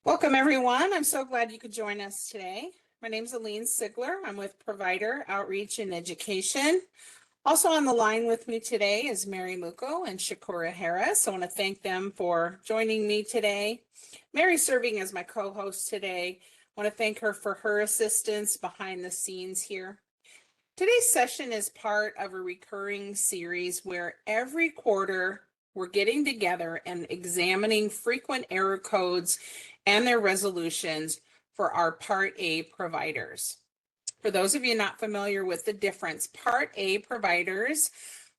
Welcome, everyone. I'm so glad you could join us today. My name is Aline Sigler. I'm with Provider Outreach and Education. Also on the line with me today is Mary Muko and Shakura Harris. I want to thank them for joining me today. Mary's serving as my co-host today. I want to thank her for her assistance behind the scenes here. Today's session is part of a recurring series where every quarter we're getting together and examining frequent error codes and their resolutions for our Part A providers. For those of you not familiar with the difference, Part A providers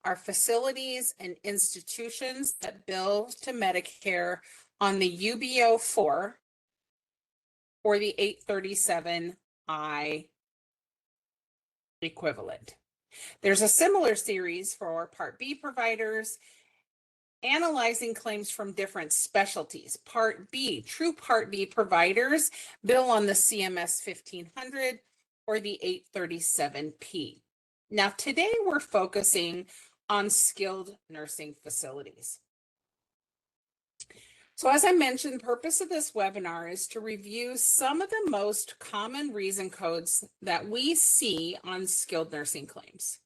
are facilities and institutions that bill to Medicare on the UB04 or the 837I equivalent. There's a similar series for Part B providers analyzing claims from different specialties. Part B, true Part B providers bill on the CMS 1500 or the 837P. Now, today we're focusing on skilled nursing facilities. So as I mentioned, the purpose of this webinar is to review some of the most common reason codes that we see on skilled nursing claims.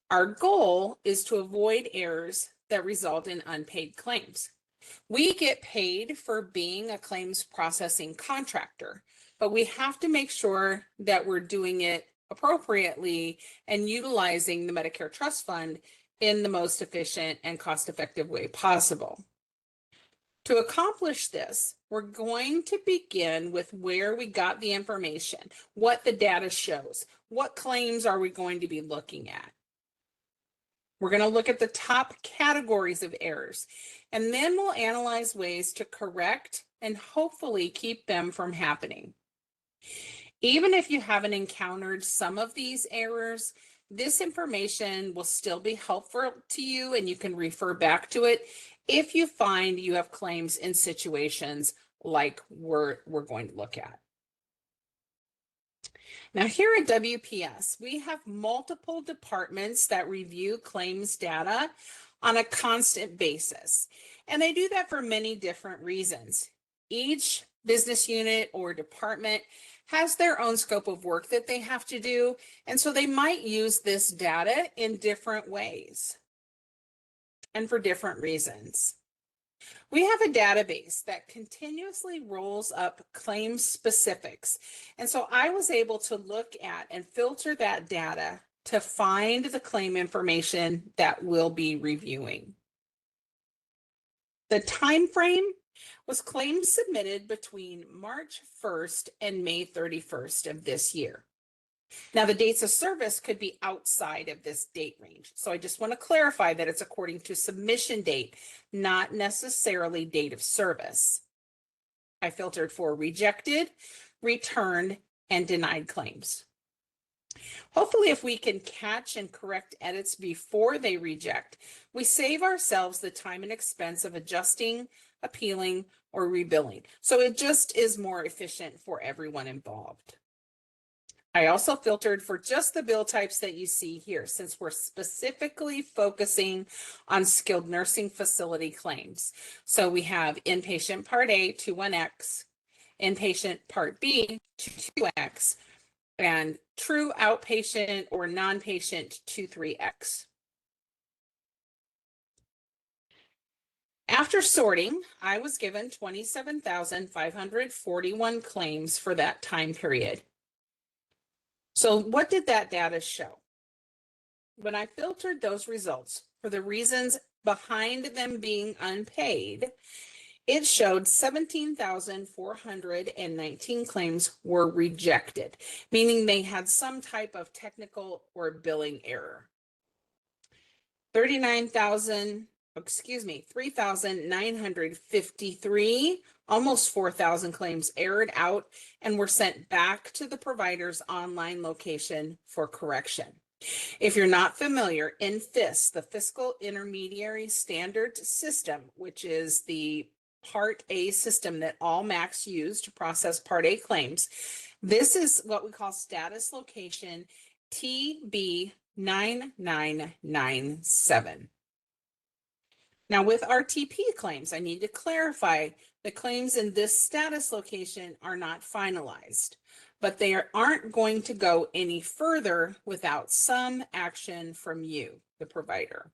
Our goal is to avoid errors that result in unpaid claims. We get paid for being a claims processing contractor, but we have to make sure that we're doing it appropriately and utilizing the Medicare Trust Fund in the most efficient and cost-effective way possible. To accomplish this, we're going to begin with where we got the information, what the data shows, what claims are we going to be looking at. We're going to look at the top categories of errors, and then we'll analyze ways to correct and hopefully keep them from happening. Even if you haven't encountered some of these errors, this information will still be helpful to you, and you can refer back to it if you find you have claims in situations like we're going to look at. Now, here at WPS, we have multiple departments that review claims data on a constant basis, and they do that for many different reasons. Each business unit or department has their own scope of work that they have to do, and so they might use this data in different ways and for different reasons. We have a database that continuously rolls up claim specifics. And so I was able to look at and filter that data to find the claim information that we'll be reviewing. The time frame was claims submitted between March 1st and May 31st of this year. Now, the dates of service could be outside of this date range. So I just want to clarify that it's according to submission date, not necessarily date of service. I filtered for rejected, returned, and denied claims. Hopefully, if we can catch and correct edits before they reject, we save ourselves the time and expense of adjusting, appealing, or rebilling. So it just is more efficient for everyone involved. I also filtered for just the bill types that you see here, since we're specifically focusing on skilled nursing facility claims. So we have inpatient Part A, 21X, inpatient Part B, 22X, and true outpatient or non-patient, 23X. After sorting, I was given 27,541 claims for that time period. So what did that data show? When I filtered those results for the reasons behind them being unpaid, it showed 17,419 claims were rejected, meaning they had some type of technical or billing error. 3,953, almost 4,000 claims errored out and were sent back to the provider's online location for correction. If you're not familiar, in FIS, the Fiscal Intermediary Standard System, which is the Part A system that all MACs use to process Part A claims, this is what we call status location TB9997. Now with RTP claims, I need to clarify the claims in this status location are not finalized, but they aren't going to go any further without some action from you, the provider.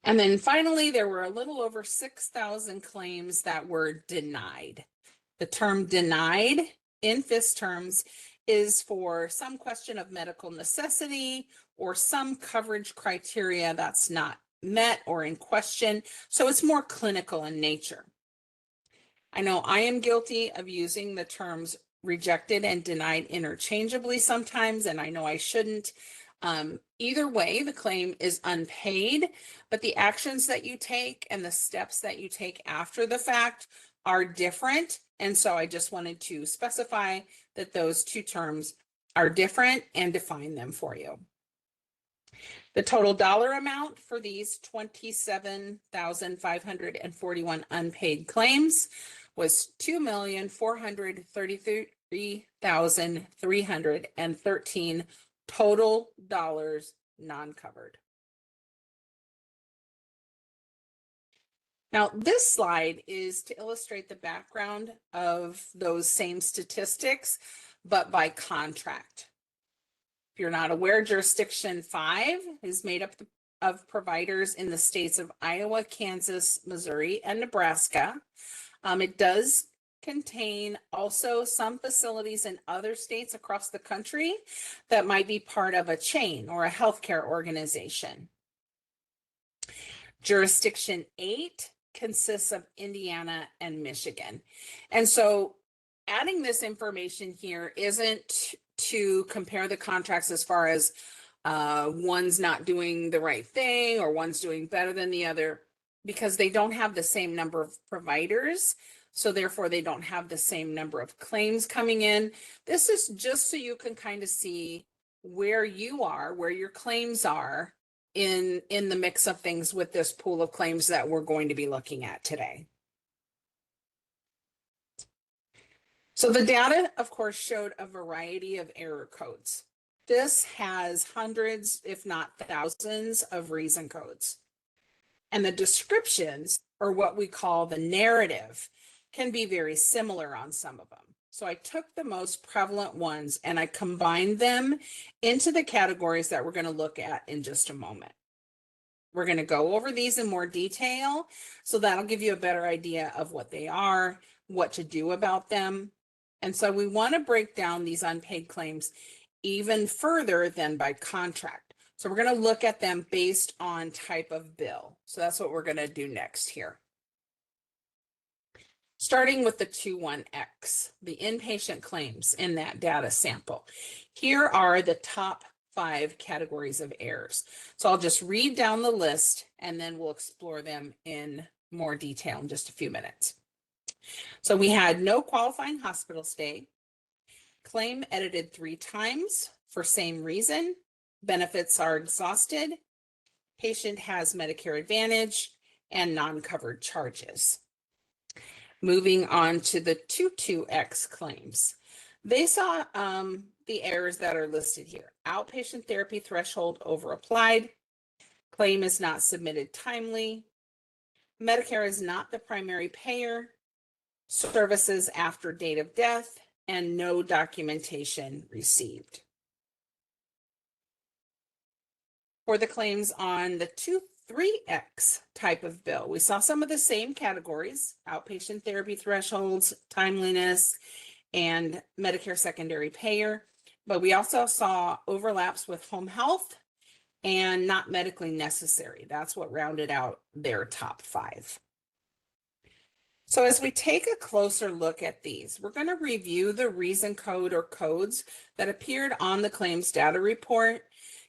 And then finally, there were a little over 6,000 claims that were denied. The term denied in FIS terms is for some question of medical necessity or some coverage criteria that's not met or in question. So it's more clinical in nature. I know I am guilty of using the terms rejected and denied interchangeably sometimes, and I know I shouldn't. Either way, the claim is unpaid, but the actions that you take and the steps that you take after the fact are different. And so I just wanted to specify that those two terms are different and define them for you. The total dollar amount for these 27,541 unpaid claims was $2,433,313 total dollars non-covered. Now, this slide is to illustrate the background of those same statistics, but by contract. If you're not aware, Jurisdiction 5 is made up of providers in the states of Iowa, Kansas, Missouri, and Nebraska. It does contain also some facilities in other states across the country that might be part of a chain or a healthcare organization. Jurisdiction 8 consists of Indiana and Michigan. And so adding this information here isn't to compare the contracts as far as one's not doing the right thing or one's doing better than the other, because they don't have the same number of providers. So therefore they don't have the same number of claims coming in. This is just so you can kind of see where you are, where your claims are in the mix of things with this pool of claims that we're going to be looking at today. So the data, of course, showed a variety of error codes. This has hundreds, if not thousands, of reason codes. And the descriptions, or what we call the narrative, can be very similar on some of them. So I took the most prevalent ones and I combined them into the categories that we're going to look at in just a moment. We're going to go over these in more detail, so that'll give you a better idea of what they are, what to do about them. And so we want to break down these unpaid claims even further than by contract. So we're going to look at them based on type of bill. So that's what we're going to do next here. Starting with the 21X, the inpatient claims in that data sample. Here are the top 5 categories of errors. So I'll just read down the list and then we'll explore them in more detail in just a few minutes. So we had no qualifying hospital stay, claim edited 3 times for same reason, benefits are exhausted, patient has Medicare Advantage, and non-covered charges. Moving on to the 22X claims. They saw the errors that are listed here. Outpatient therapy threshold over applied, claim is not submitted timely, Medicare is not the primary payer, services after date of death, and no documentation received. For the claims on the 23X type of bill, we saw some of the same categories: outpatient therapy thresholds, timeliness, and Medicare secondary payer. But we also saw overlaps with home health and not medically necessary. That's what rounded out their top 5. So as we take a closer look at these, we're going to review the reason code or codes that appeared on the claims data report,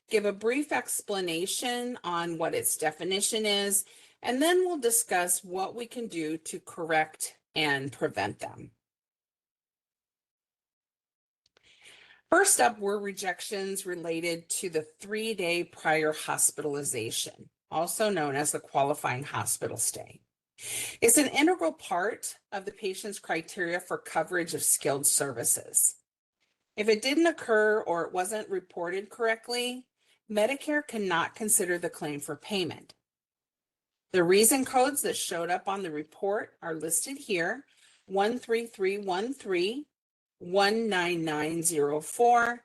give a brief explanation on what its definition is, and then we'll discuss what we can do to correct and prevent them. First up were rejections related to the 3-day prior hospitalization, also known as the qualifying hospital stay. It's an integral part of the patient's criteria for coverage of skilled services. If it didn't occur or it wasn't reported correctly, Medicare cannot consider the claim for payment. The reason codes that showed up on the report are listed here: 13313, 19904,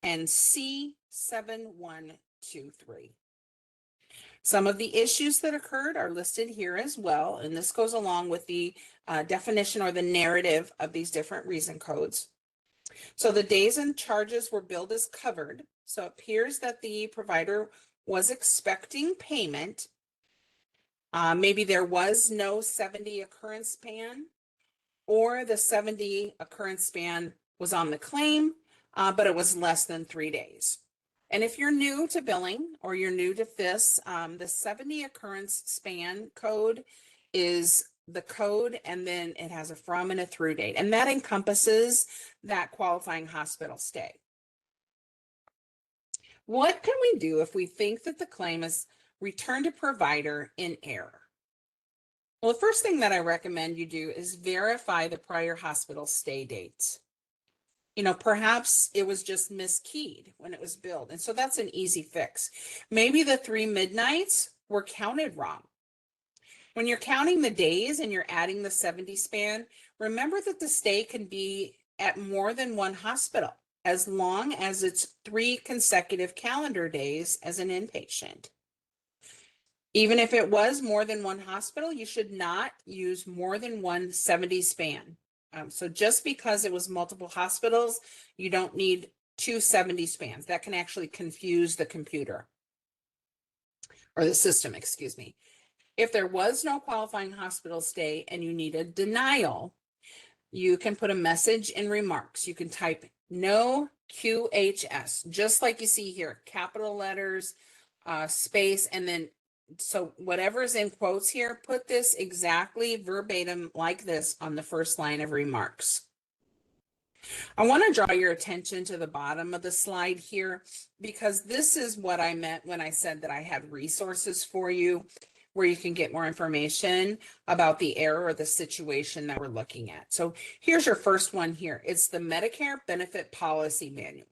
and C7123. Some of the issues that occurred are listed here as well, and this goes along with the definition or the narrative of these different reason codes. So the days and charges were billed as covered. So it appears that the provider was expecting payment. Maybe there was no 70 occurrence span, or the 70 occurrence span was on the claim, but it was less than 3 days. And if you're new to billing or you're new to this, the 70 occurrence span code is the code, and then it has a from and a through date, and that encompasses that qualifying hospital stay. What can we do if we think that the claim is returned to provider in error? Well, the first thing that I recommend you do is verify the prior hospital stay dates. Perhaps it was just miskeyed when it was billed. And so that's an easy fix. Maybe the 3 midnights were counted wrong. When you're counting the days and you're adding the 70 span, remember that the stay can be at more than one hospital, as long as it's 3 consecutive calendar days as an inpatient. Even if it was more than one hospital, you should not use more than one 70 span. So just because it was multiple hospitals, you don't need 2 70 spans. That can actually confuse the computer or the system, excuse me. If there was no qualifying hospital stay and you need a denial, you can put a message in remarks. You can type no QHS, just like you see here, capital letters, space, and then so whatever's in quotes here, put this exactly verbatim like this on the first line of remarks. I want to draw your attention to the bottom of the slide here, because this is what I meant when I said that I had resources for you where you can get more information about the error or the situation that we're looking at. So here's your first one here. It's the Medicare Benefit Policy Manual,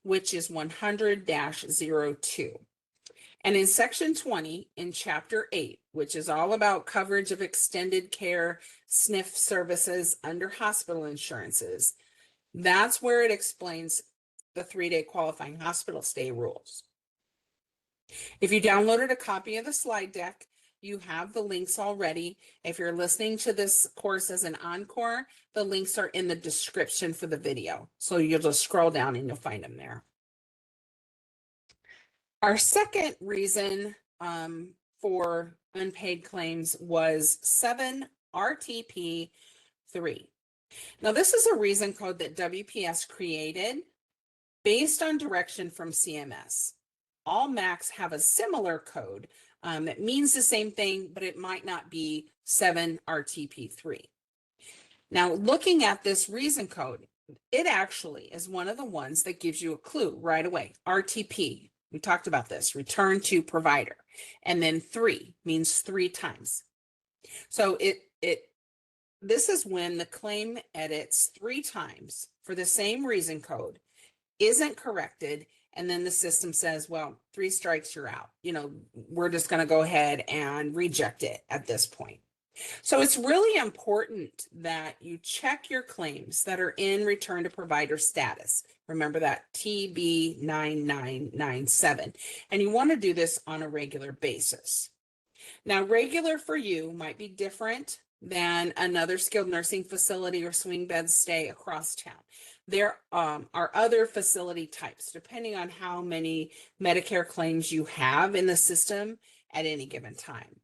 which is 100-02. And in section 20, in chapter 8, which is all about coverage of extended care SNF services under hospital insurances, that's where it explains the 3-day qualifying hospital stay rules. If you downloaded a copy of the slide deck, you have the links already. If you're listening to this course as an encore, the links are in the description for the video. So you'll just scroll down and you'll find them there. Our second reason for unpaid claims was 7 RTP 3. Now, this is a reason code that WPS created based on direction from CMS. All MACs have a similar code that means the same thing, but it might not be 7 RTP 3. Now, looking at this reason code, it actually is one of the ones that gives you a clue right away. RTP. We talked about this, return to provider. And then 3 means 3 times. So this is when the claim edits 3 times for the same reason code isn't corrected. And then the system says, well, 3 strikes, you're out. We're just going to go ahead and reject it at this point. So it's really important that you check your claims that are in return to provider status. Remember that TB9997. And you want to do this on a regular basis. Now, regular for you might be different than another skilled nursing facility or swing bed stay across town. There are other facility types, depending on how many Medicare claims you have in the system at any given time.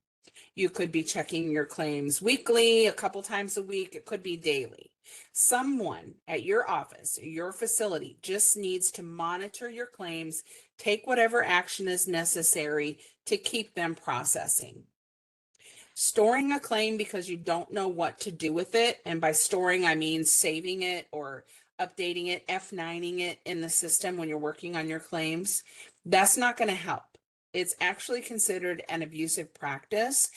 You could be checking your claims weekly, a couple times a week. It could be daily. Someone at your office, your facility, just needs to monitor your claims, take whatever action is necessary to keep them processing. Storing a claim because you don't know what to do with it, and by storing, I mean saving it or updating it, F9ing it in the system when you're working on your claims, that's not going to help. It's actually considered an abusive practice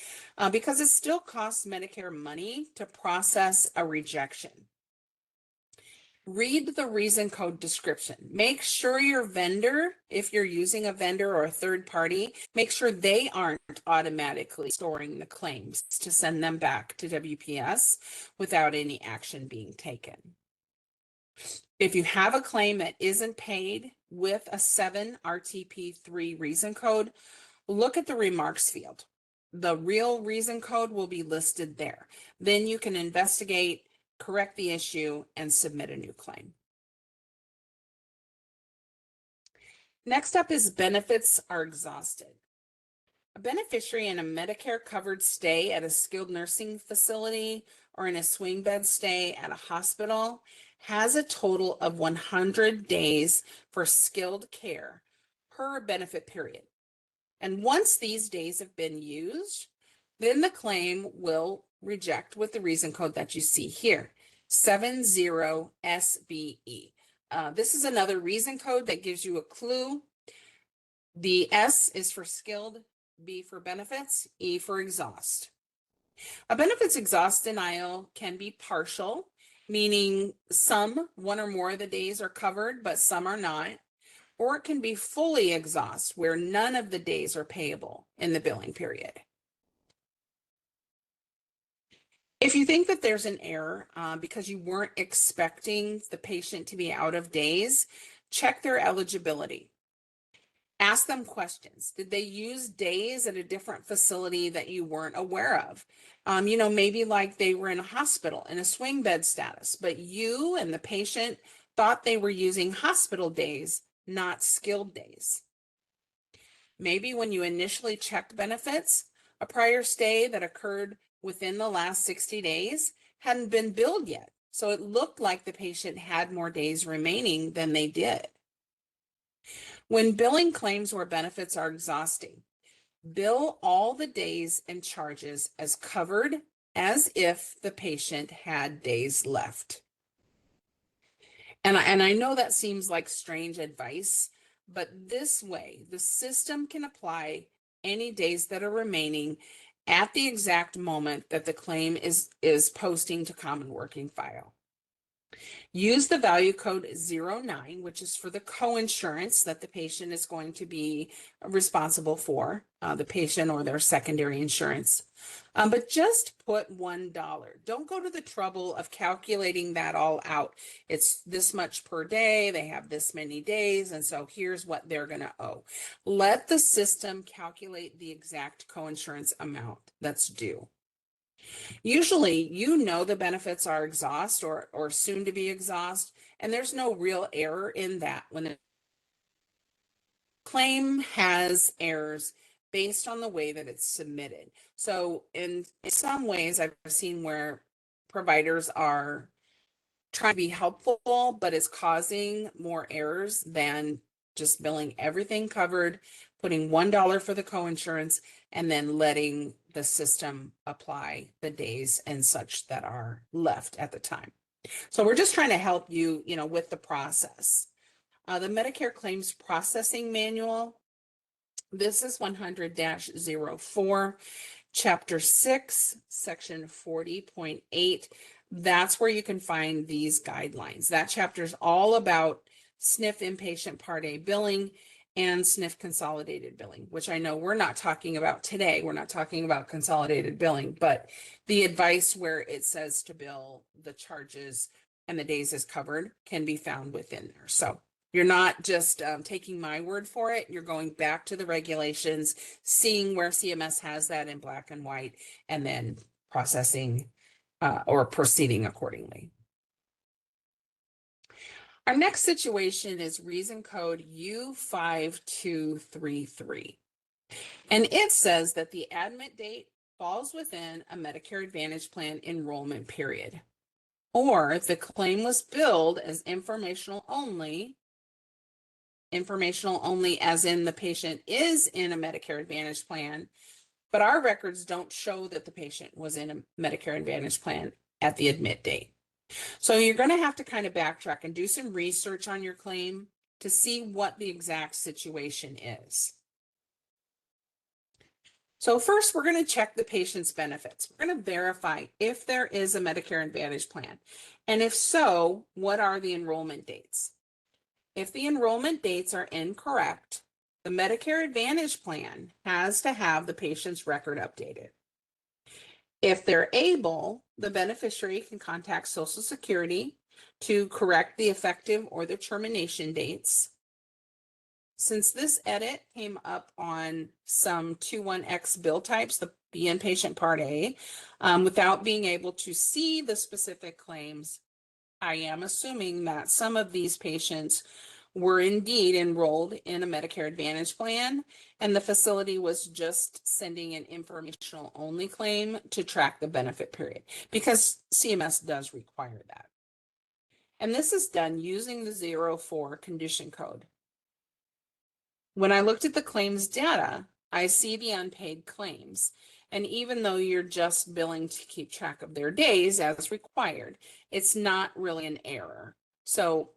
because it still costs Medicare money to process a rejection. Read the reason code description. Make sure your vendor, if you're using a vendor or a third party, make sure they aren't automatically storing the claims to send them back to WPS without any action being taken. If you have a claim that isn't paid with a 7 RTP3 reason code, look at the remarks field. The real reason code will be listed there. Then you can investigate, correct the issue, and submit a new claim. Next up is benefits are exhausted. A beneficiary in a Medicare covered stay at a skilled nursing facility or in a swing bed stay at a hospital has a total of 100 days for skilled care per benefit period. And once these days have been used, then the claim will reject with the reason code that you see here, 70SBE. This is another reason code that gives you a clue. The S is for skilled, B for benefits, E for exhaust. A benefits exhaust denial can be partial, meaning one or more of the days are covered, but some are not. Or it can be fully exhaust, where none of the days are payable in the billing period. If you think that there's an error because you weren't expecting the patient to be out of days, check their eligibility. Ask them questions. Did they use days at a different facility that you weren't aware of? Maybe like they were in a hospital in a swing bed status, but you and the patient thought they were using hospital days, not skilled days. Maybe when you initially checked benefits, a prior stay that occurred within the last 60 days hadn't been billed yet. So it looked like the patient had more days remaining than they did. When billing claims where benefits are exhausting, bill all the days and charges as covered as if the patient had days left. And I know that seems like strange advice, but this way the system can apply any days that are remaining at the exact moment that the claim is posting to Common Working File. Use the value code 09, which is for the coinsurance that the patient is going to be responsible for, the patient or their secondary insurance. But just put $1. Don't go to the trouble of calculating that all out. It's this much per day, they have this many days, and so here's what they're going to owe. Let the system calculate the exact coinsurance amount that's due. Usually, the benefits are exhaust or soon to be exhaust, and there's no real error in that when the claim has errors based on the way that it's submitted. So in some ways, I've seen where providers are trying to be helpful, but it's causing more errors than just billing everything covered, putting $1 for the coinsurance, and then letting the system apply the days and such that are left at the time. So we're just trying to help you, with the process. The Medicare Claims Processing Manual, this is 100-04, Chapter 6, Section 40.8. That's where you can find these guidelines. That chapter is all about SNF inpatient Part A billing and SNF consolidated billing, which I know we're not talking about today. We're not talking about consolidated billing, but the advice where it says to bill the charges and the days is covered can be found within there. So you're not just taking my word for it. You're going back to the regulations, seeing where CMS has that in black and white, and then processing or proceeding accordingly. Our next situation is reason code U5233. And it says that the admit date falls within a Medicare Advantage plan enrollment period, or if the claim was billed as informational only as in the patient is in a Medicare Advantage plan, but our records don't show that the patient was in a Medicare Advantage plan at the admit date. So you're going to have to kind of backtrack and do some research on your claim to see what the exact situation is. So first, we're going to check the patient's benefits. We're going to verify if there is a Medicare Advantage plan. And if so, what are the enrollment dates? If the enrollment dates are incorrect, the Medicare Advantage plan has to have the patient's record updated. If they're able, the beneficiary can contact Social Security to correct the effective or the termination dates. Since this edit came up on some 21X bill types, the inpatient Part A, without being able to see the specific claims, I am assuming that some of these patients were indeed enrolled in a Medicare Advantage plan, and the facility was just sending an informational only claim to track the benefit period, because CMS does require that. And this is done using the 04 condition code. When I looked at the claims data, I see the unpaid claims. And even though you're just billing to keep track of their days as required, it's not really an error. So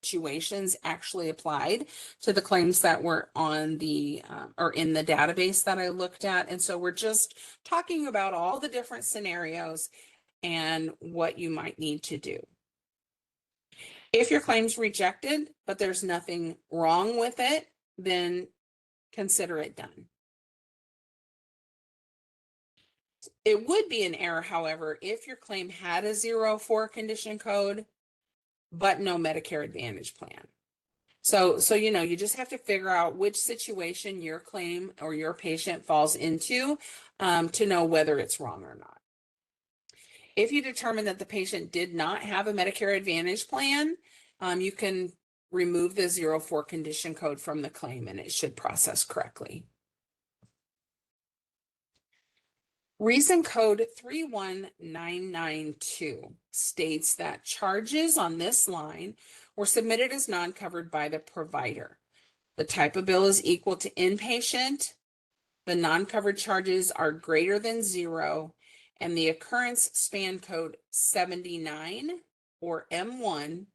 situations actually applied to the claims that were on the or in the database that I looked at. And so we're just talking about all the different scenarios and what you might need to do. If your claim's rejected, but there's nothing wrong with it, then consider it done. It would be an error, however, if your claim had a 04 condition code, but no Medicare Advantage plan. So you just have to figure out which situation your claim or your patient falls into to know whether it's wrong or not. If you determine that the patient did not have a Medicare Advantage plan, you can remove the 04 condition code from the claim and it should process correctly. Reason code 31992 states that charges on this line were submitted as non-covered by the provider. The type of bill is equal to inpatient. The non-covered charges are greater than 0, and the occurrence span code 79 or M1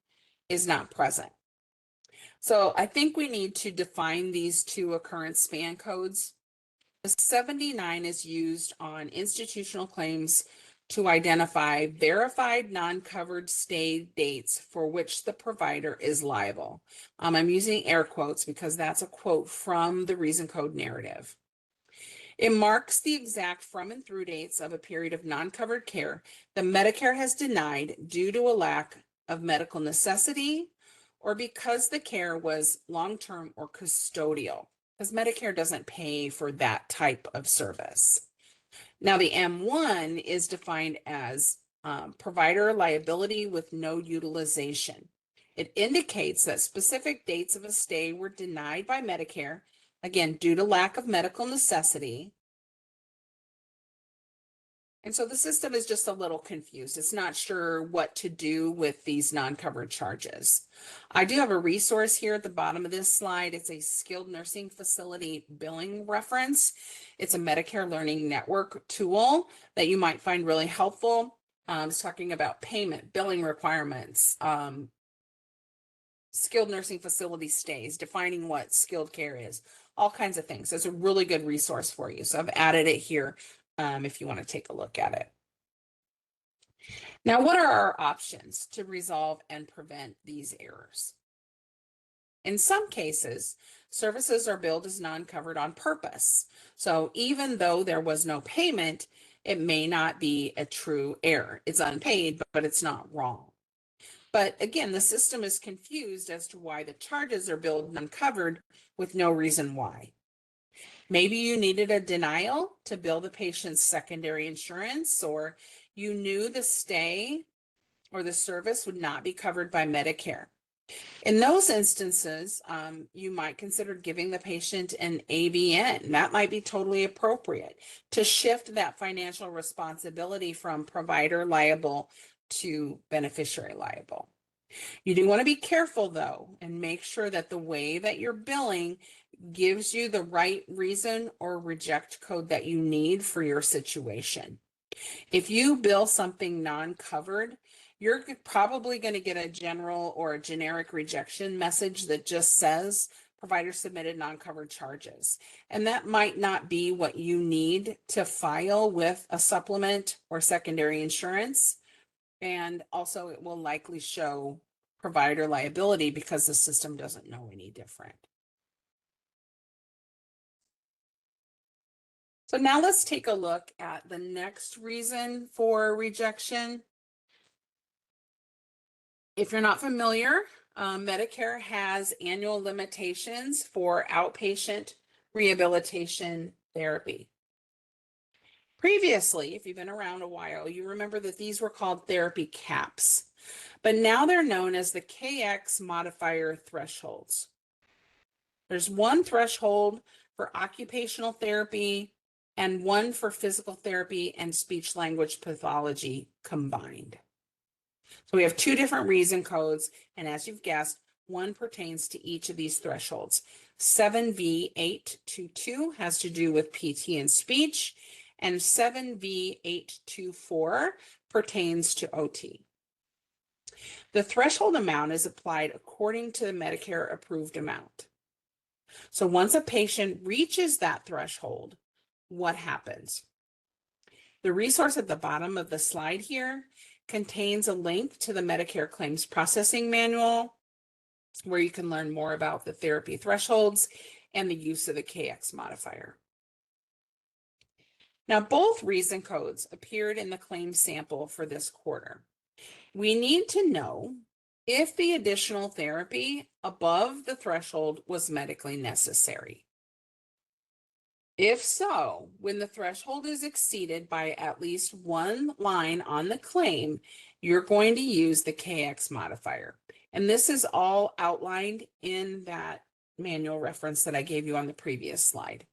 is not present. So I think we need to define these two occurrence span codes. The 79 is used on institutional claims to identify verified non-covered stay dates for which the provider is liable. I'm using air quotes because that's a quote from the reason code narrative. It marks the exact from and through dates of a period of non-covered care that Medicare has denied due to a lack of medical necessity or because the care was long-term or custodial, because Medicare doesn't pay for that type of service. Now, the M1 is defined as provider liability with no utilization. It indicates that specific dates of a stay were denied by Medicare, again, due to lack of medical necessity. And so the system is just a little confused. It's not sure what to do with these non-covered charges. I do have a resource here at the bottom of this slide. It's a skilled nursing facility billing reference. It's a Medicare Learning Network tool that you might find really helpful. It's talking about payment, billing requirements, skilled nursing facility stays, defining what skilled care is, all kinds of things. It's a really good resource for you. So I've added it here if you want to take a look at it. Now, what are our options to resolve and prevent these errors? In some cases, services are billed as non-covered on purpose. So even though there was no payment, it may not be a true error. It's unpaid, but it's not wrong. But again, the system is confused as to why the charges are billed uncovered with no reason why. Maybe you needed a denial to bill the patient's secondary insurance, or you knew the stay or the service would not be covered by Medicare. In those instances, you might consider giving the patient an ABN. That might be totally appropriate to shift that financial responsibility from provider liable to beneficiary liable. You do want to be careful though, and make sure that the way that you're billing gives you the right reason or reject code that you need for your situation. If you bill something non-covered, you're probably going to get a general or a generic rejection message that just says provider submitted non-covered charges. And that might not be what you need to file with a supplement or secondary insurance. And also it will likely show provider liability because the system doesn't know any different. So now let's take a look at the next reason for rejection. If you're not familiar, Medicare has annual limitations for outpatient rehabilitation therapy. Previously, if you've been around a while, you remember that these were called therapy caps, but now they're known as the KX modifier thresholds. There's one threshold for occupational therapy and one for physical therapy and speech language pathology combined. So we have two different reason codes, and as you've guessed, one pertains to each of these thresholds. 7V822 has to do with PT and speech, and 7V824 pertains to OT. The threshold amount is applied according to the Medicare approved amount. So once a patient reaches that threshold, what happens? The resource at the bottom of the slide here contains a link to the Medicare Claims Processing Manual, where you can learn more about the therapy thresholds and the use of the KX modifier. Now, both reason codes appeared in the claim sample for this quarter. We need to know if the additional therapy above the threshold was medically necessary. If so, when the threshold is exceeded by at least one line on the claim, you're going to use the KX modifier. And this is all outlined in that manual reference that I gave you on the previous slide.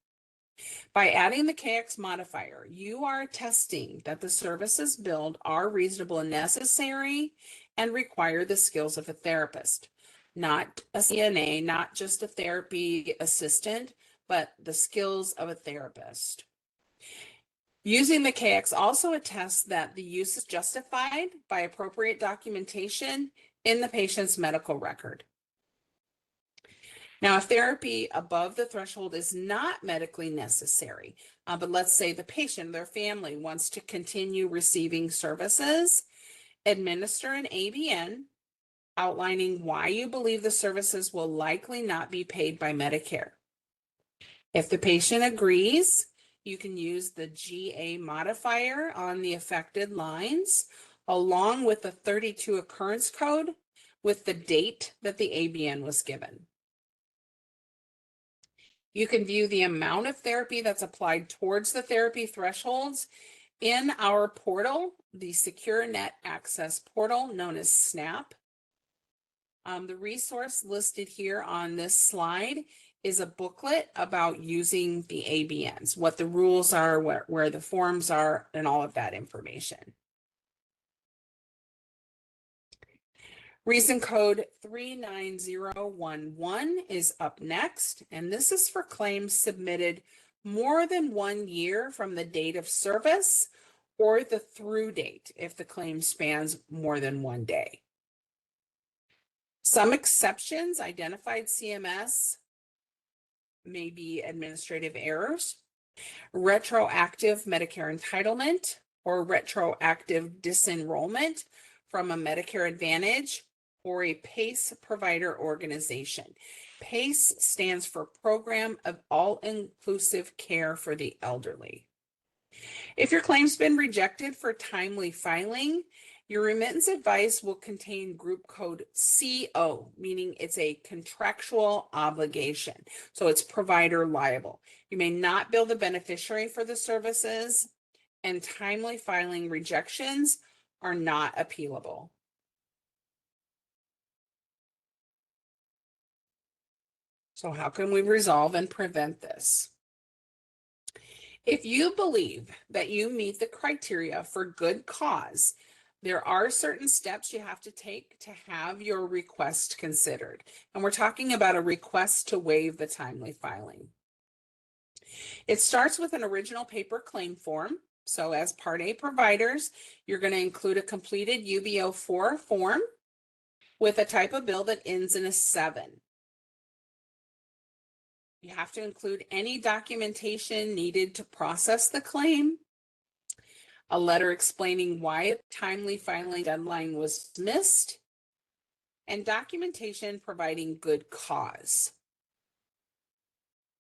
By adding the KX modifier, you are attesting that the services billed are reasonable and necessary and require the skills of a therapist, not a CNA, not just a therapy assistant, but the skills of a therapist. Using the KX also attests that the use is justified by appropriate documentation in the patient's medical record. Now, if therapy above the threshold is not medically necessary, but let's say the patient, their family wants to continue receiving services, administer an ABN outlining why you believe the services will likely not be paid by Medicare. If the patient agrees, you can use the GA modifier on the affected lines, along with the 32 occurrence code with the date that the ABN was given. You can view the amount of therapy that's applied towards the therapy thresholds in our portal, the Secure Net Access portal known as SNAP. The resource listed here on this slide is a booklet about using the ABNs, what the rules are, where the forms are, and all of that information. Reason code 39011 is up next, and this is for claims submitted more than 1 year from the date of service or the through date if the claim spans more than 1 day. Some exceptions identified CMS may be administrative errors, retroactive Medicare entitlement, or retroactive disenrollment from a Medicare Advantage or a PACE provider organization. PACE stands for Program of All-Inclusive Care for the Elderly. If your claim's been rejected for timely filing, your remittance advice will contain group code CO, meaning it's a contractual obligation. So it's provider liable. You may not bill the beneficiary for the services, and timely filing rejections are not appealable. So how can we resolve and prevent this? If you believe that you meet the criteria for good cause, there are certain steps you have to take to have your request considered. And we're talking about a request to waive the timely filing. It starts with an original paper claim form. So as Part A providers, you're going to include a completed UB04 form with a type of bill that ends in a 7. You have to include any documentation needed to process the claim, a letter explaining why a timely filing deadline was missed, and documentation providing good cause.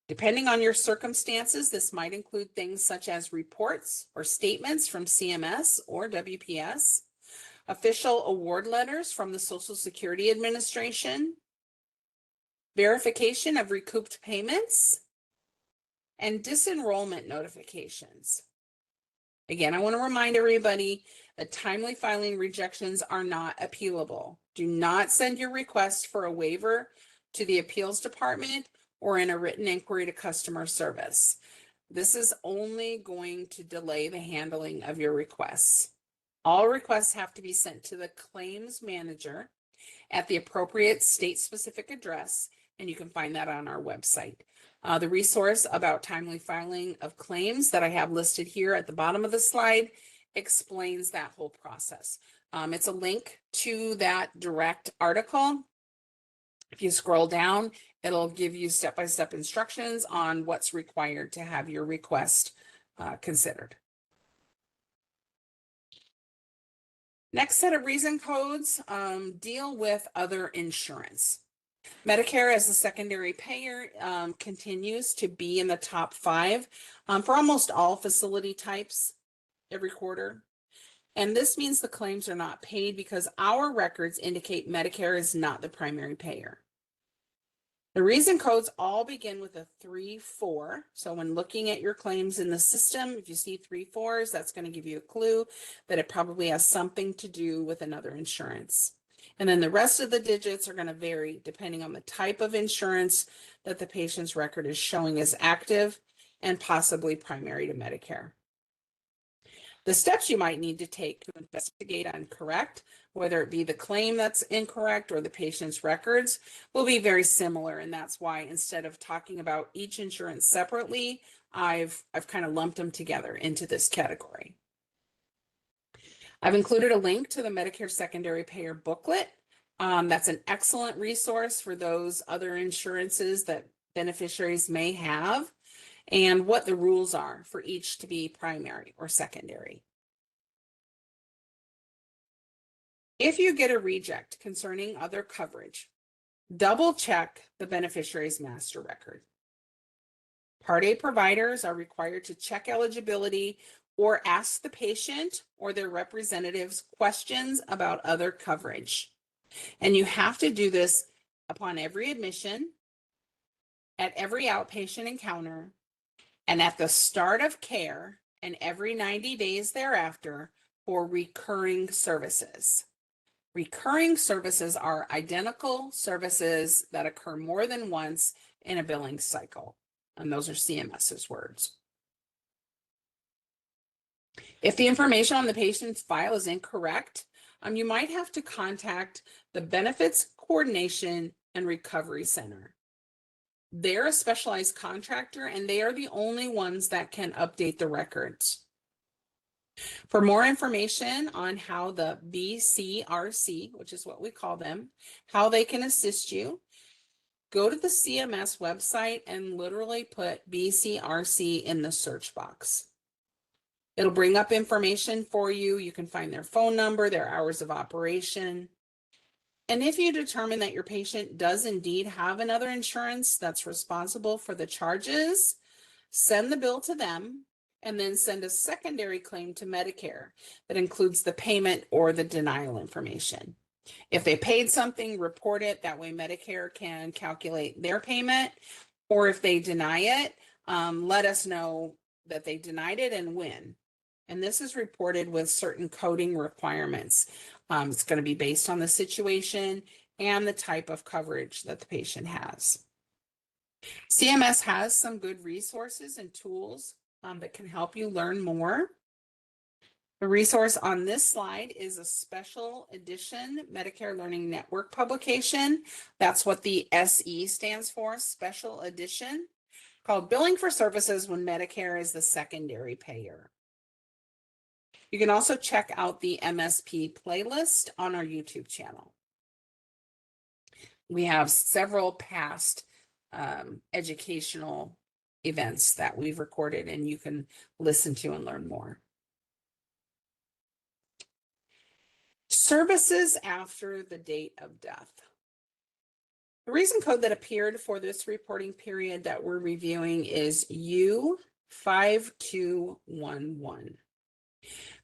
Depending on your circumstances, this might include things such as reports or statements from CMS or WPS, official award letters from the Social Security Administration, verification of recouped payments, and disenrollment notifications. Again, I want to remind everybody that timely filing rejections are not appealable. Do not send your request for a waiver to the appeals department or in a written inquiry to customer service. This is only going to delay the handling of your requests. All requests have to be sent to the claims manager at the appropriate state-specific address, and you can find that on our website. The resource about timely filing of claims that I have listed here at the bottom of the slide explains that whole process. It's a link to that direct article. If you scroll down, it'll give you step-by-step instructions on what's required to have your request considered. Next set of reason codes deal with other insurance. Medicare as a secondary payer continues to be in the top 5 for almost all facility types every quarter. And this means the claims are not paid because our records indicate Medicare is not the primary payer. The reason codes all begin with a 3-4. So when looking at your claims in the system, if you see 3-4s, that's going to give you a clue that it probably has something to do with another insurance. And then the rest of the digits are going to vary depending on the type of insurance that the patient's record is showing as active and possibly primary to Medicare. The steps you might need to take to investigate and correct, whether it be the claim that's incorrect or the patient's records, will be very similar. And that's why instead of talking about each insurance separately, I've kind of lumped them together into this category. I've included a link to the Medicare Secondary Payer booklet. That's an excellent resource for those other insurances that beneficiaries may have, and what the rules are for each to be primary or secondary. If you get a reject concerning other coverage, double check the beneficiary's master record. Part A providers are required to check eligibility or ask the patient or their representatives questions about other coverage. And you have to do this upon every admission, at every outpatient encounter, and at the start of care and every 90 days thereafter for recurring services. Recurring services are identical services that occur more than once in a billing cycle. And those are CMS's words. If the information on the patient's file is incorrect, you might have to contact the Benefits Coordination and Recovery Center. They're a specialized contractor and they are the only ones that can update the records. For more information on how the BCRC, which is what we call them, how they can assist you, go to the CMS website and literally put BCRC in the search box. It'll bring up information for you. You can find their phone number, their hours of operation. And if you determine that your patient does indeed have another insurance that's responsible for the charges, send the bill to them and then send a secondary claim to Medicare that includes the payment or the denial information. If they paid something, report it. That way Medicare can calculate their payment. Or if they deny it, let us know that they denied it and when. And this is reported with certain coding requirements. It's going to be based on the situation and the type of coverage that the patient has. CMS has some good resources and tools that can help you learn more. The resource on this slide is a special edition Medicare Learning Network publication. That's what the SE stands for, special edition, called Billing for Services When Medicare is the Secondary Payer. You can also check out the MSP playlist on our YouTube channel. We have several past educational events that we've recorded and you can listen to and learn more. Services after the date of death. The reason code that appeared for this reporting period that we're reviewing is U5211.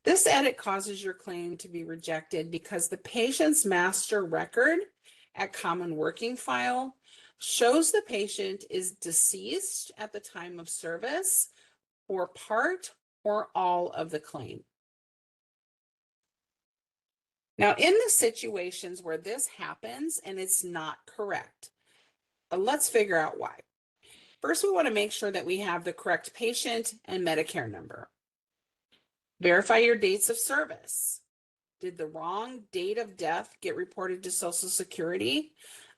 This edit causes your claim to be rejected because the patient's master record at Common Working File shows the patient is deceased at the time of service for part or all of the claim. Now, in the situations where this happens and it's not correct, let's figure out why. First, we want to make sure that we have the correct patient and Medicare number. Verify your dates of service. Did the wrong date of death get reported to Social Security?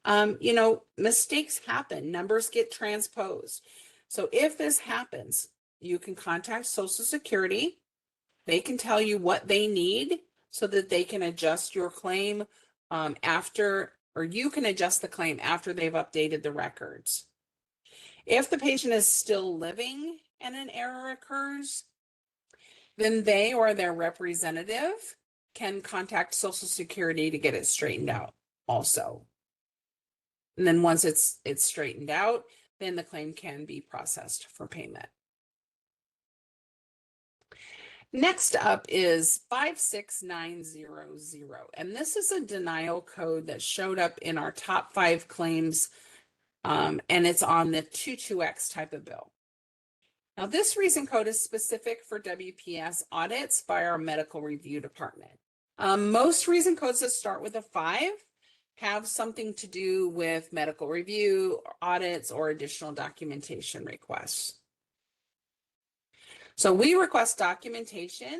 Mistakes happen, numbers get transposed. So if this happens, you can contact Social Security. They can tell you what they need so that they can adjust your claim or you can adjust the claim after they've updated the records. If the patient is still living and an error occurs, then they or their representative can contact Social Security to get it straightened out also. And then once it's straightened out, then the claim can be processed for payment. Next up is 56900, and this is a denial code that showed up in our top 5 claims, and it's on the 22X type of bill. Now, this reason code is specific for WPS audits by our medical review department. Most reason codes that start with a 5 have something to do with medical review, audits, or additional documentation requests. So we request documentation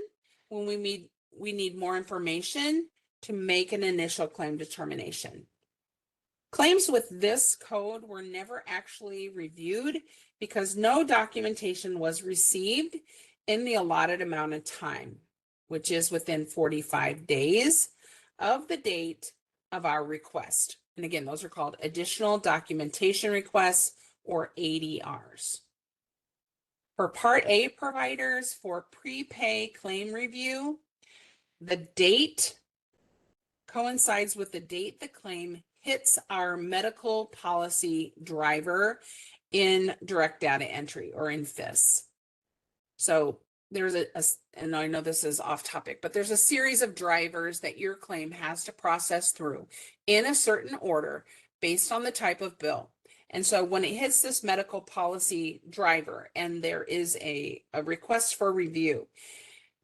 when we need more information to make an initial claim determination. Claims with this code were never actually reviewed because no documentation was received in the allotted amount of time, which is within 45 days of the date of our request. And again, those are called additional documentation requests or ADRs. For Part A providers, for prepay claim review, the date coincides with the date the claim hits our medical policy driver in direct data entry or in FIS. So there's and I know this is off topic, but there's a series of drivers that your claim has to process through in a certain order based on the type of bill. And so when it hits this medical policy driver and there is a request for review,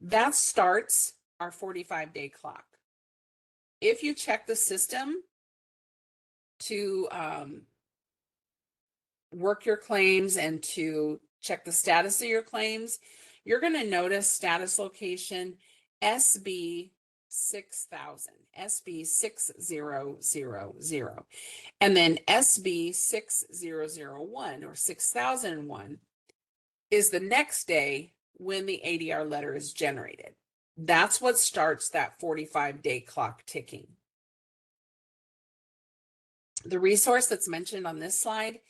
that starts our 45-day clock. If you check the system to work your claims and to check the status of your claims, you're going to notice status location SB 6000, SB 6000, and then SB 6001 or 6001 is the next day when the ADR letter is generated. That's what starts that 45-day clock ticking. The resource that's mentioned on this slide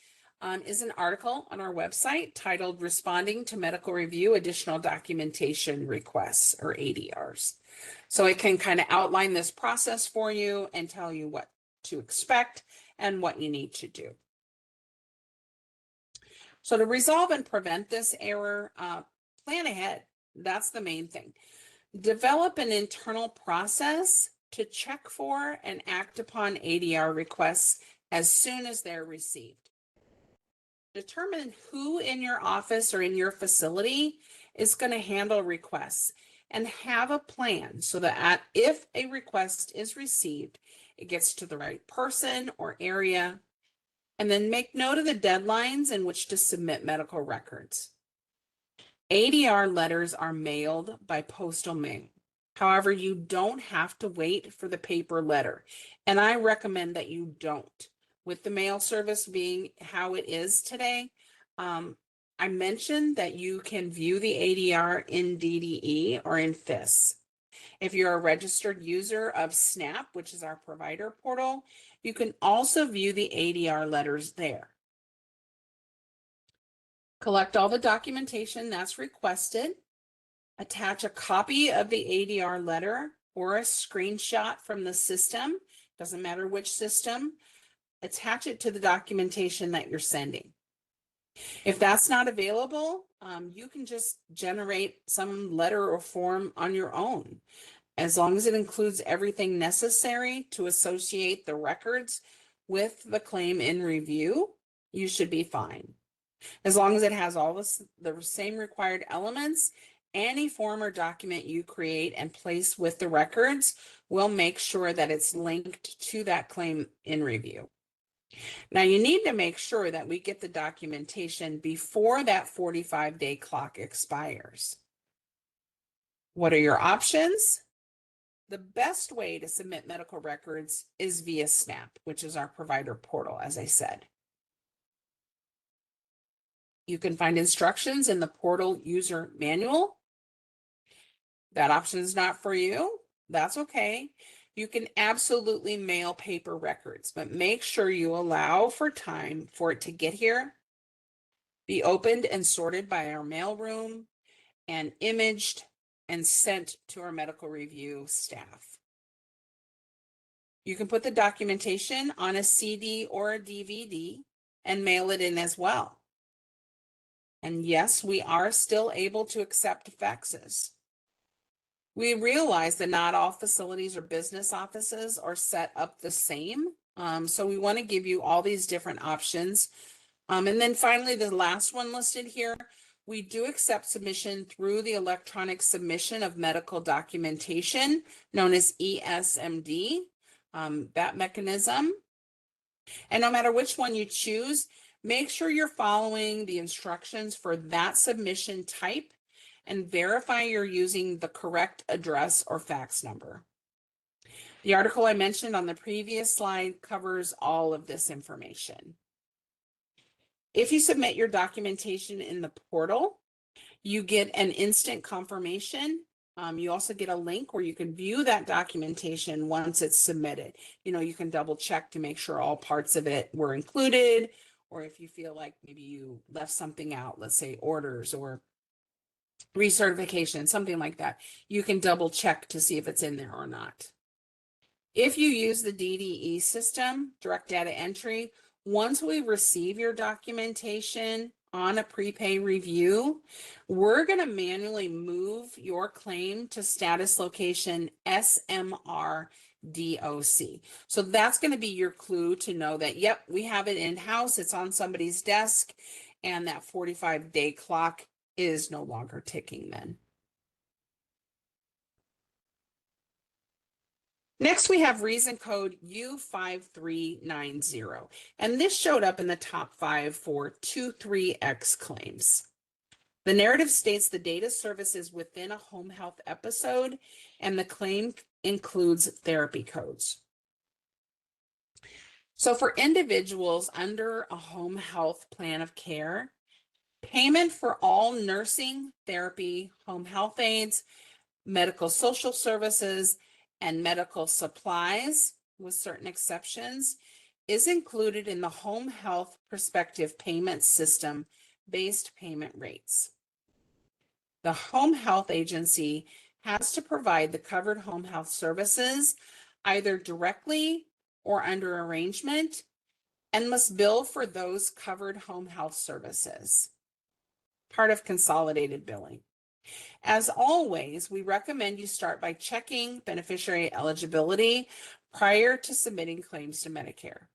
is an article on our website titled Responding to Medical Review Additional Documentation Requests, or ADRs. So it can kind of outline this process for you and tell you what to expect and what you need to do. So to resolve and prevent this error, plan ahead. That's the main thing. Develop an internal process to check for and act upon ADR requests as soon as they're received. Determine who in your office or in your facility is going to handle requests and have a plan so that if a request is received, it gets to the right person or area, and then make note of the deadlines in which to submit medical records. ADR letters are mailed by postal mail. However, you don't have to wait for the paper letter, and I recommend that you don't. With the mail service being how it is today, I mentioned that you can view the ADR in DDE or in FIS. If you're a registered user of SNAP, which is our provider portal, you can also view the ADR letters there. Collect all the documentation that's requested. Attach a copy of the ADR letter or a screenshot from the system. Doesn't matter which system. Attach it to the documentation that you're sending. If that's not available, you can just generate some letter or form on your own. As long as it includes everything necessary to associate the records with the claim in review, you should be fine. As long as it has all the same required elements, any form or document you create and place with the records will make sure that it's linked to that claim in review. Now, you need to make sure that we get the documentation before that 45-day clock expires. What are your options? The best way to submit medical records is via SNAP, which is our provider portal, as I said. You can find instructions in the portal user manual. That option is not for you. That's okay. You can absolutely mail paper records, but make sure you allow for time for it to get here, be opened and sorted by our mailroom, and imaged and sent to our medical review staff. You can put the documentation on a CD or a DVD and mail it in as well. And yes, we are still able to accept faxes. We realize that not all facilities or business offices are set up the same. So we want to give you all these different options. And then finally, the last one listed here, we do accept submission through the electronic submission of medical documentation known as ESMD, that mechanism. And no matter which one you choose, make sure you're following the instructions for that submission type and verify you're using the correct address or fax number. The article I mentioned on the previous slide covers all of this information. If you submit your documentation in the portal, you get an instant confirmation. You also get a link where you can view that documentation once it's submitted. You can double check to make sure all parts of it were included, or if you feel like maybe you left something out, let's say orders or recertification, something like that, you can double check to see if it's in there or not. If you use the DDE system, direct data entry, once we receive your documentation on a prepay review, we're going to manually move your claim to status location SMR DOC. So that's going to be your clue to know that, yep, we have it in-house, it's on somebody's desk, and that 45-day clock is no longer ticking then. Next, we have reason code U5390, and this showed up in the top 5 for 23X claims. The narrative states the data service is within a home health episode, and the claim includes therapy codes. So for individuals under a home health plan of care, payment for all nursing, therapy, home health aides, medical social services, and medical supplies, with certain exceptions, is included in the home health prospective payment system based payment rates. The home health agency has to provide the covered home health services either directly or under arrangement and must bill for those covered home health services, part of consolidated billing. As always, we recommend you start by checking beneficiary eligibility prior to submitting claims to Medicare.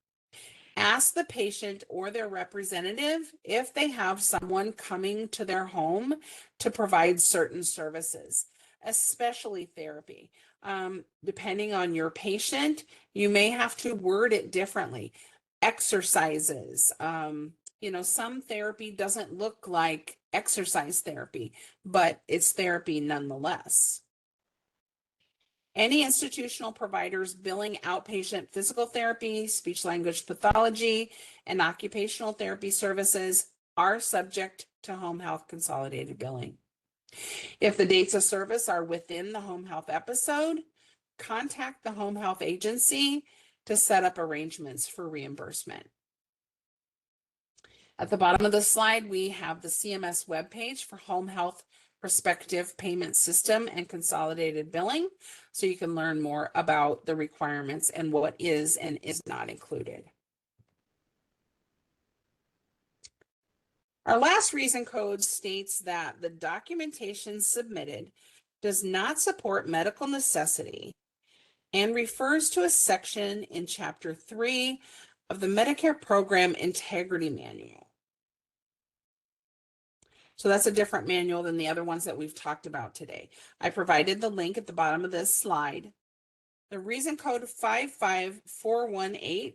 Ask the patient or their representative if they have someone coming to their home to provide certain services, especially therapy. Depending on your patient, you may have to word it differently. Exercises, some therapy doesn't look like exercise therapy, but it's therapy nonetheless. Any institutional providers billing outpatient physical therapy, speech language pathology, and occupational therapy services are subject to home health consolidated billing. If the dates of service are within the home health episode, contact the home health agency to set up arrangements for reimbursement. At the bottom of the slide, we have the CMS webpage for Home Health Prospective Payment System and Consolidated Billing, so you can learn more about the requirements and what is and is not included. Our last reason code states that the documentation submitted does not support medical necessity and refers to a section in Chapter 3 of the Medicare Program Integrity Manual. So that's a different manual than the other ones that we've talked about today. I provided the link at the bottom of this slide. The reason code 55418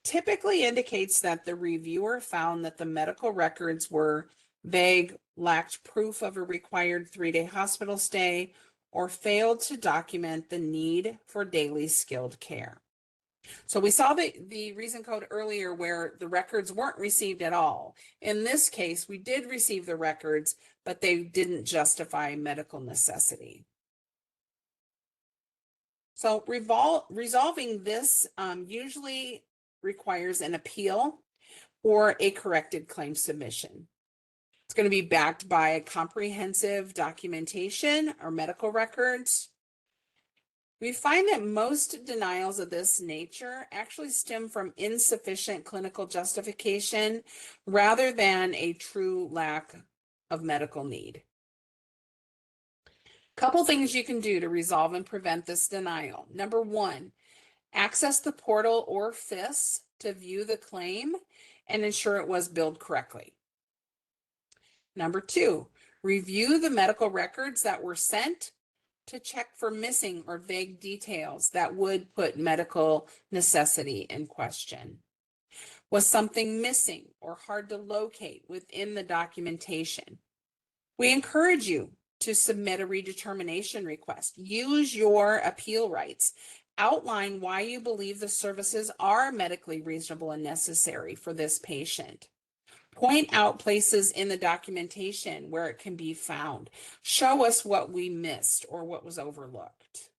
typically indicates that the reviewer found that the medical records were vague, lacked proof of a required 3-day hospital stay, or failed to document the need for daily skilled care. So we saw the reason code earlier where the records weren't received at all. In this case, we did receive the records, but they didn't justify medical necessity. So resolving this usually requires an appeal or a corrected claim submission. It's going to be backed by a comprehensive documentation or medical records. We find that most denials of this nature actually stem from insufficient clinical justification rather than a true lack of medical need. Couple things you can do to resolve and prevent this denial. Number one, access the portal or FIS to view the claim and ensure it was billed correctly. Number two, review the medical records that were sent to check for missing or vague details that would put medical necessity in question. Was something missing or hard to locate within the documentation? We encourage you to submit a redetermination request. Use your appeal rights. Outline why you believe the services are medically reasonable and necessary for this patient. Point out places in the documentation where it can be found. Show us what we missed or what was overlooked.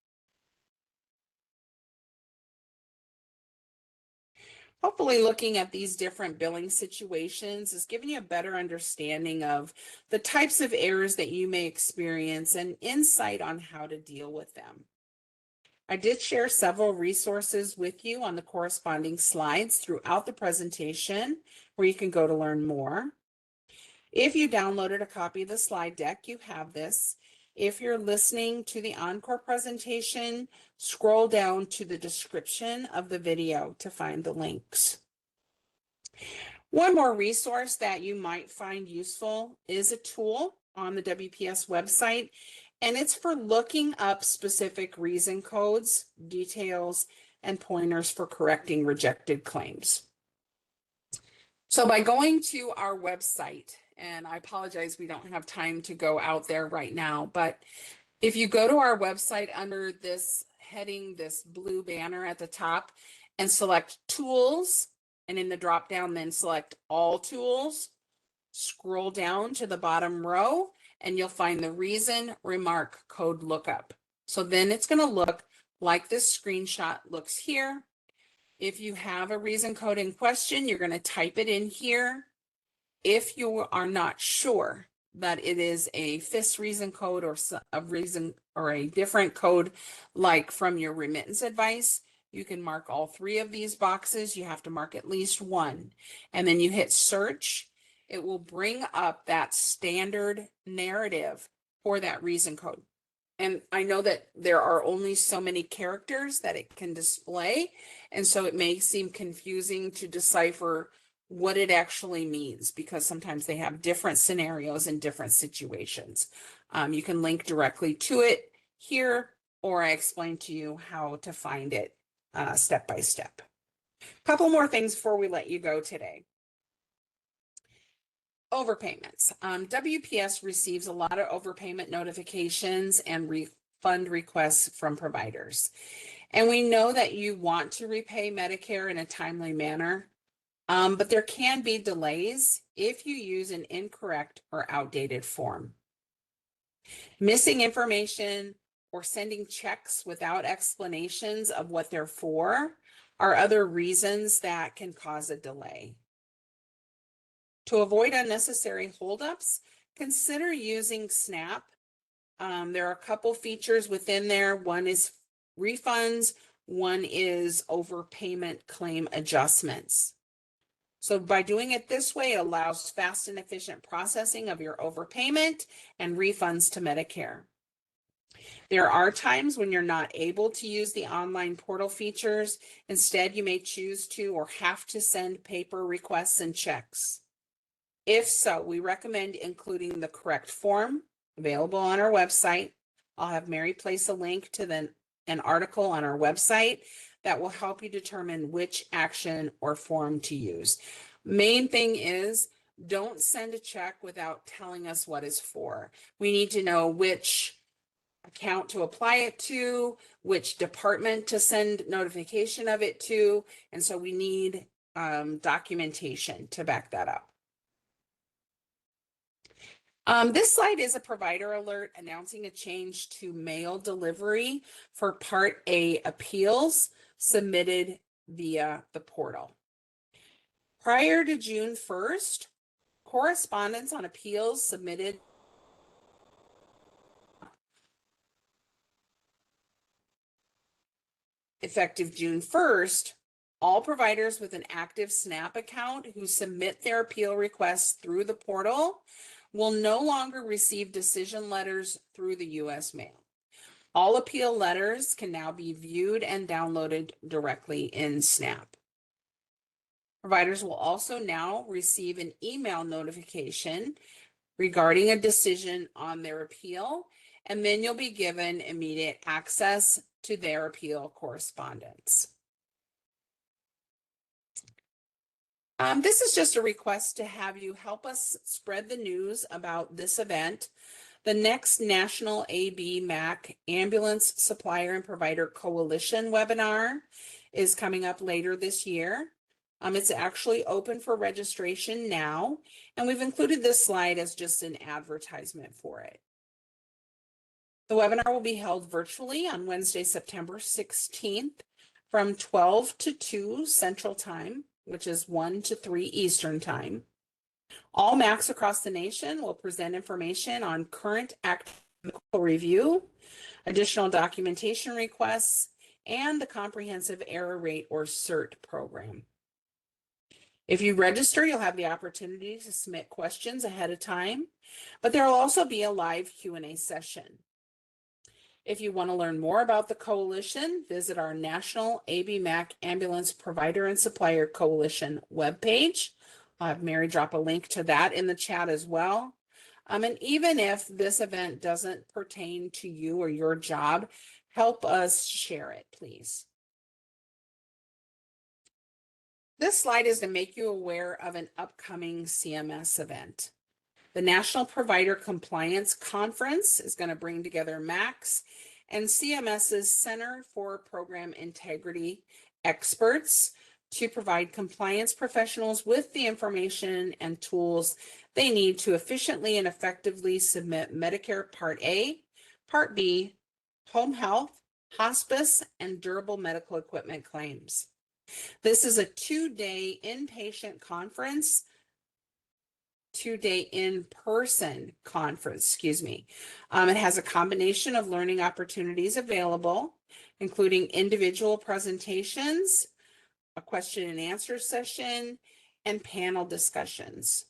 Hopefully looking at these different billing situations is giving you a better understanding of the types of errors that you may experience and insight on how to deal with them. I did share several resources with you on the corresponding slides throughout the presentation where you can go to learn more. If you downloaded a copy of the slide deck, you have this. If you're listening to the encore presentation, scroll down to the description of the video to find the links. One more resource that you might find useful is a tool on the WPS website, and it's for looking up specific reason codes, details, and pointers for correcting rejected claims. So by going to our website, and I apologize, we don't have time to go out there right now, but if you go to our website under this heading, this blue banner at the top, and select tools, and in the drop down then select all tools, scroll down to the bottom row, and you'll find the reason remark code lookup. So then it's going to look like this screenshot looks here. If you have a reason code in question, you're going to type it in here. If you are not sure that it is a FIS reason code or a reason or a different code like from your remittance advice, you can mark all three of these boxes. You have to mark at least one, and then you hit search. It will bring up that standard narrative for that reason code. And I know that there are only so many characters that it can display, and so it may seem confusing to decipher what it actually means because sometimes they have different scenarios and different situations. You can link directly to it here, or I explain to you how to find it step by step. Couple more things before we let you go today. Overpayments. WPS receives a lot of overpayment notifications and refund requests from providers. And we know that you want to repay Medicare in a timely manner, but there can be delays if you use an incorrect or outdated form. Missing information or sending checks without explanations of what they're for are other reasons that can cause a delay. To avoid unnecessary holdups, consider using SNAP. There are a couple features within there. One is refunds, one is overpayment claim adjustments. So by doing it this way, it allows fast and efficient processing of your overpayment and refunds to Medicare. There are times when you're not able to use the online portal features. Instead, you may choose to or have to send paper requests and checks. If so, we recommend including the correct form available on our website. I'll have Mary place a link to an article on our website that will help you determine which action or form to use. Main thing is, don't send a check without telling us what it's for. We need to know which account to apply it to, which department to send notification of it to, and so we need documentation to back that up. This slide is a provider alert announcing a change to mail delivery for Part A appeals submitted via the portal. Prior to June 1st, correspondence on appeals submitted effective June 1st, all providers with an active SNAP account who submit their appeal requests through the portal will no longer receive decision letters through the U.S. mail. All appeal letters can now be viewed and downloaded directly in SNAP. Providers will also now receive an email notification regarding a decision on their appeal, and then you'll be given immediate access to their appeal correspondence. This is just a request to have you help us spread the news about this event. The next National ABMAC Ambulance Supplier and Provider Coalition webinar is coming up later this year. It's actually open for registration now, and we've included this slide as just an advertisement for it. The webinar will be held virtually on Wednesday, September 16th from 12 to 2 Central Time, which is 1 to 3 Eastern Time. All MACs across the nation will present information on current active review, additional documentation requests, and the Comprehensive Error Rate or CERT program. If you register, you'll have the opportunity to submit questions ahead of time, but there will also be a live Q&A session. If you want to learn more about the coalition, visit our National ABMAC Ambulance Provider and Supplier Coalition webpage. I'll have Mary drop a link to that in the chat as well. And even if this event doesn't pertain to you or your job, help us share it, please. This slide is to make you aware of an upcoming CMS event. The National Provider Compliance Conference is going to bring together MACs and CMS's Center for Program Integrity experts to provide compliance professionals with the information and tools they need to efficiently and effectively submit Medicare Part A, Part B, home health, hospice, and durable medical equipment claims. This is a two-day in-person conference, It has a combination of learning opportunities available, including individual presentations, a question and answer session, and panel discussions.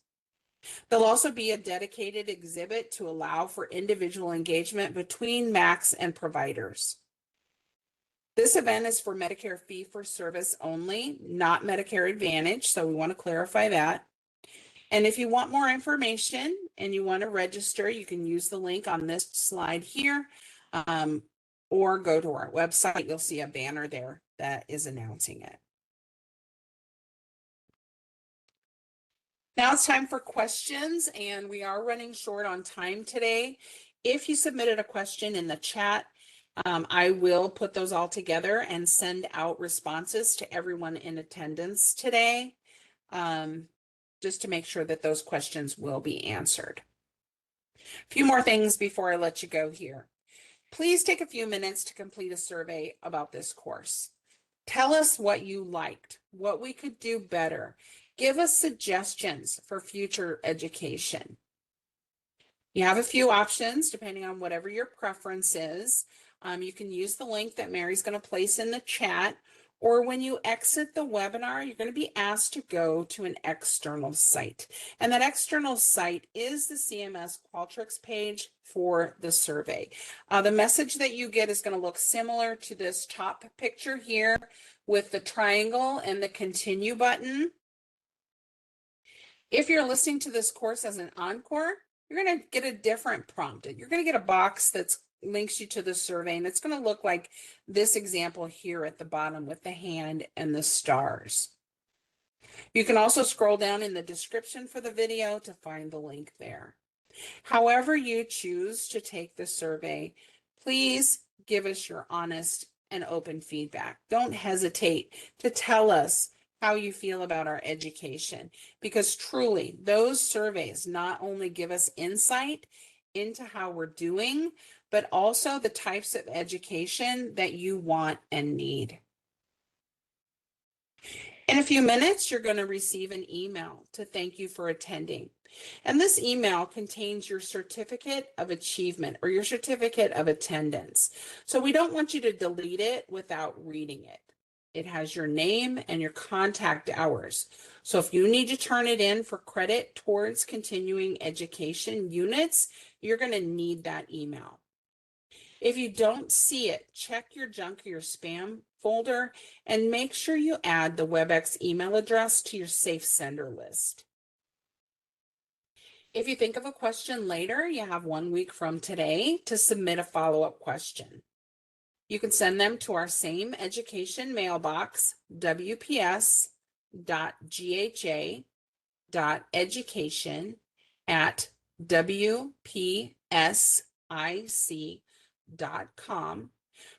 There'll also be a dedicated exhibit to allow for individual engagement between MACs and providers. This event is for Medicare fee-for-service only, not Medicare Advantage, so we want to clarify that. And if you want more information and you want to register, you can use the link on this slide here, or go to our website. You'll see a banner there that is announcing it. Now it's time for questions, and we are running short on time today. If you submitted a question in the chat, I will put those all together and send out responses to everyone in attendance today, just to make sure that those questions will be answered. A few more things before I let you go here. Please take a few minutes to complete a survey about this course. Tell us what you liked, what we could do better, Give us suggestions for future education. You have a few options depending on whatever your preference is. You can use the link that Mary's going to place in the chat, or when you exit the webinar, you're going to be asked to go to an external site. And that external site is the CMS Qualtrics page for the survey. The message that you get is going to look similar to this top picture here with the triangle and the continue button. If you're listening to this course as an encore, you're going to get a different prompt. You're going to get a box that links you to the survey, and it's going to look like this example here at the bottom with the hand and the stars. You can also scroll down in the description for the video to find the link there. However you choose to take the survey, please give us your honest and open feedback. Don't hesitate to tell us how you feel about our education, because truly those surveys not only give us insight into how we're doing, but also the types of education that you want and need. In a few minutes, you're going to receive an email to thank you for attending. And this email contains your certificate of achievement or your certificate of attendance. So we don't want you to delete it without reading it. It has your name and your contact hours. So if you need to turn it in for credit towards continuing education units, you're going to need that email. If you don't see it, check your junk or your spam folder and make sure you add the WebEx email address to your safe sender list. If you think of a question later, you have 1 week from today to submit a follow-up question. You can send them to our same education mailbox, wps.gha.education@wpsic.com.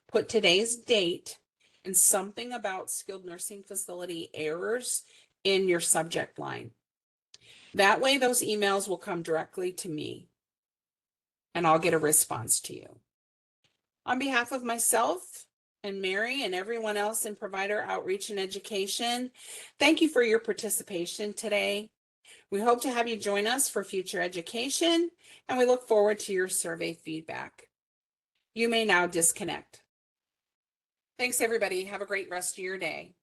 Put today's date and something about skilled nursing facility errors in your subject line. That way, those emails will come directly to me and I'll get a response to you. On behalf of myself and Mary and everyone else in provider outreach and education, thank you for your participation today. We hope to have you join us for future education, and we look forward to your survey feedback. You may now disconnect. Thanks, everybody. Have a great rest of your day.